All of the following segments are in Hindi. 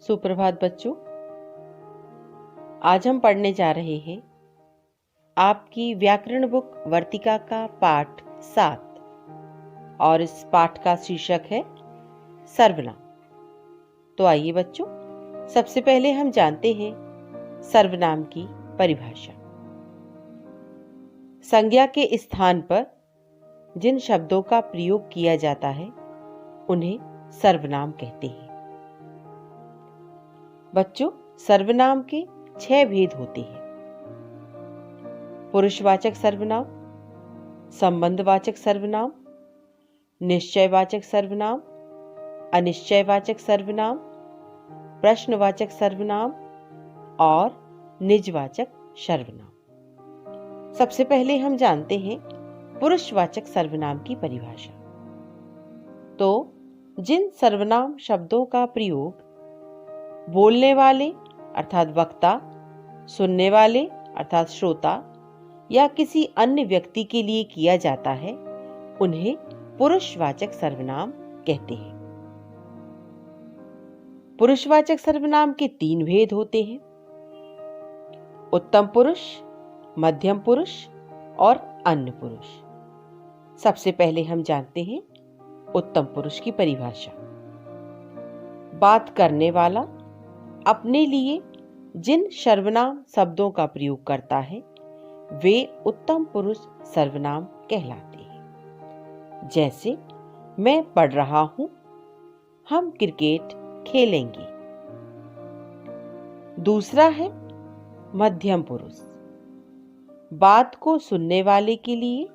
सुप्रभात बच्चों। आज हम पढ़ने जा रहे हैं आपकी व्याकरण बुक वर्तिका का पाठ 7 और इस पाठ का शीर्षक है सर्वनाम। तो आइए बच्चों, सबसे पहले हम जानते हैं सर्वनाम की परिभाषा। संज्ञा के स्थान पर जिन शब्दों का प्रयोग किया जाता है उन्हें सर्वनाम कहते हैं। बच्चों, सर्वनाम के 6 भेद होते हैं। पुरुषवाचक सर्वनाम, संबंधवाचक सर्वनाम, निश्चयवाचक सर्वनाम, अनिश्चयवाचक सर्वनाम, प्रश्नवाचक सर्वनाम और निजवाचक सर्वनाम। सबसे पहले हम जानते हैं पुरुषवाचक सर्वनाम की परिभाषा। तो जिन सर्वनाम शब्दों का प्रयोग बोलने वाले अर्थात वक्ता, सुनने वाले अर्थात श्रोता या किसी अन्य व्यक्ति के लिए किया जाता है उन्हें पुरुषवाचक सर्वनाम कहते हैं। पुरुषवाचक सर्वनाम के 3 भेद होते हैं: उत्तम पुरुष, मध्यम पुरुष और अन्य पुरुष। सबसे पहले हम जानते हैं उत्तम पुरुष की परिभाषा। बात करने वाला अपने लिए जिन सर्वनाम शब्दों का प्रयोग करता है वे उत्तम पुरुष सर्वनाम कहलाते हैं। जैसे मैं पढ़ रहा हूं, हम क्रिकेट खेलेंगे। दूसरा है मध्यम पुरुष। बात को सुनने वाले के लिए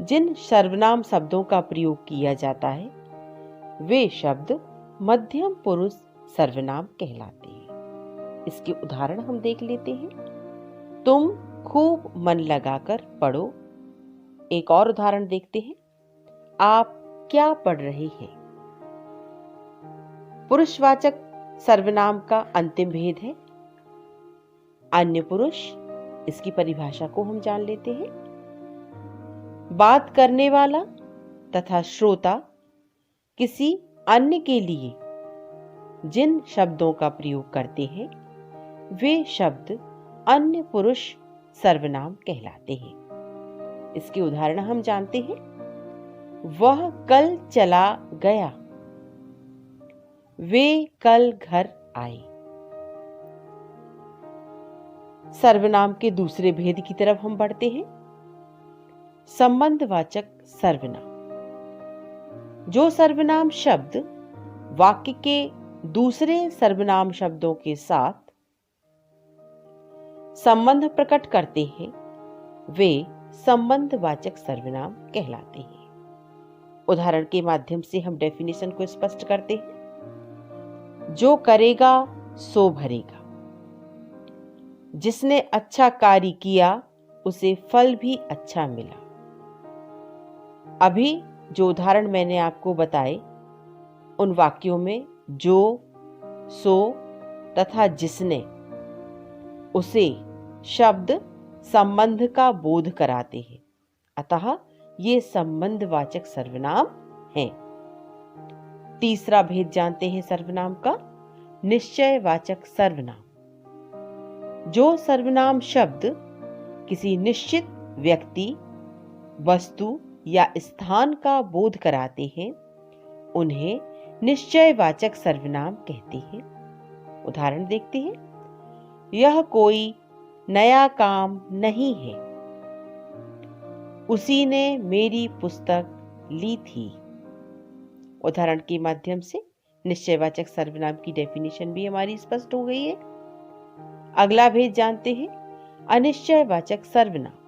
जिन सर्वनाम शब्दों का प्रयोग किया जाता है वे शब्द मध्यम पुरुष सर्वनाम कहलाते हैं। इसके उदाहरण हम देख लेते हैं। तुम खूब मन लगाकर पढ़ो। एक और उदाहरण देखते हैं। आप क्या पढ़ रहे हैं? पुरुषवाचक सर्वनाम का अंतिम भेद है अन्य पुरुष। इसकी परिभाषा को हम जान लेते हैं। बात करने वाला तथा श्रोता किसी अन्य के लिए जिन शब्दों का प्रयोग करते हैं वे शब्द अन्य पुरुष सर्वनाम कहलाते हैं। इसके उदाहरण हम जानते हैं। वह कल चला गया, वे कल घर आए। सर्वनाम के दूसरे भेद की तरफ हम बढ़ते हैं। संबंधवाचक सर्वनाम। जो सर्वनाम शब्द वाक्य के दूसरे सर्वनाम शब्दों के साथ संबंध प्रकट करते हैं वे संबंधवाचक सर्वनाम कहलाते हैं। उदाहरण के माध्यम से हम डेफिनेशन को स्पष्ट करते हैं। जो करेगा सो भरेगा। जिसने अच्छा कार्य किया उसे फल भी अच्छा मिला। अभी जो उदाहरण मैंने आपको बताए उन वाक्यों में जो, सो तथा जिसने, उसे शब्द संबंध का बोध कराते हैं, अतः ये संबंधवाचक सर्वनाम हैं। तीसरा भेद जानते हैं सर्वनाम का, निश्चयवाचक सर्वनाम। जो सर्वनाम शब्द किसी निश्चित व्यक्ति, वस्तु या स्थान का बोध कराते हैं उन्हें निश्चयवाचक सर्वनाम कहते हैं। उदाहरण देखते हैं। यह कोई नया काम नहीं है, उसी ने मेरी पुस्तक ली थी। उदाहरण के माध्यम से निश्चयवाचक सर्वनाम की डेफिनेशन भी हमारी स्पष्ट हो गई है। अगला भेद जानते हैं अनिश्चयवाचक सर्वनाम।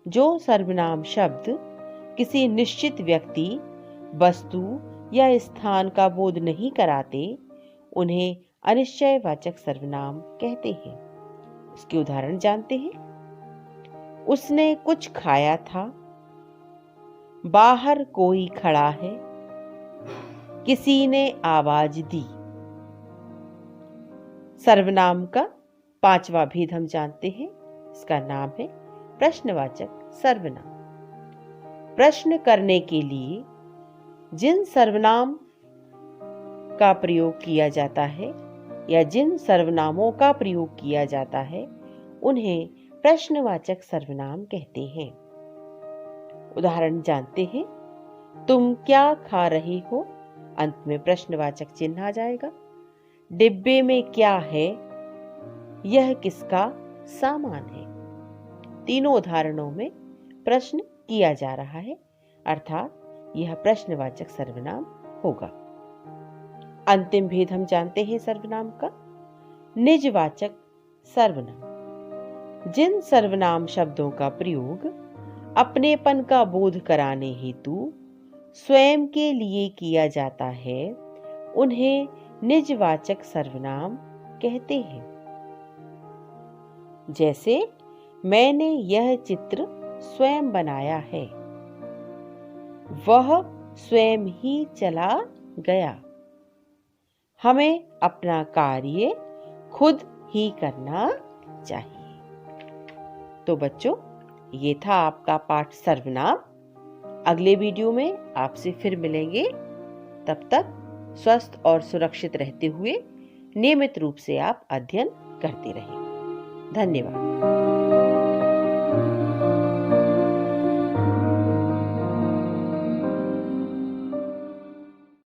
जो सर्वनाम शब्द किसी निश्चित व्यक्ति, वस्तु या स्थान का बोध नहीं कराते उन्हें अनिश्चयवाचक सर्वनाम कहते हैं। इसके उदाहरण जानते हैं। उसने कुछ खाया था, बाहर कोई खड़ा है, किसी ने आवाज दी। सर्वनाम का 5वां भेद हम जानते हैं। इसका नाम है प्रश्नवाचक सर्वनाम। प्रश्न करने के लिए जिन सर्वनाम का प्रयोग किया जाता है या जिन सर्वनामों का प्रयोग किया जाता है उन्हें प्रश्नवाचक सर्वनाम कहते हैं। उदाहरण जानते हैं। तुम क्या खा रही हो? अंत में प्रश्नवाचक चिन्ह आ जाएगा। डिब्बे में क्या है? यह किसका सामान है? तीनों उदाहरणों में प्रश्न किया जा रहा है, अर्थात यह प्रश्नवाचक सर्वनाम होगा। अंतिम भेद हम जानते हैं सर्वनाम का। निजवाचक सर्वनाम जिन सर्वनाम शब्दों का प्रयोग अपनेपन का बोध कराने हेतु स्वयं के लिए किया जाता है उन्हें निजवाचक सर्वनाम कहते हैं। जैसे मैंने यह चित्र स्वयं बनाया है, वह स्वयं ही चला गया। हमें अपना कार्य खुद ही करना चाहिए। तो बच्चों, ये था आपका पाठ सर्वनाम। अगले वीडियो में आपसे फिर मिलेंगे। तब तक स्वस्थ और सुरक्षित रहते हुए नियमित रूप से आप अध्ययन करते रहें। धन्यवाद।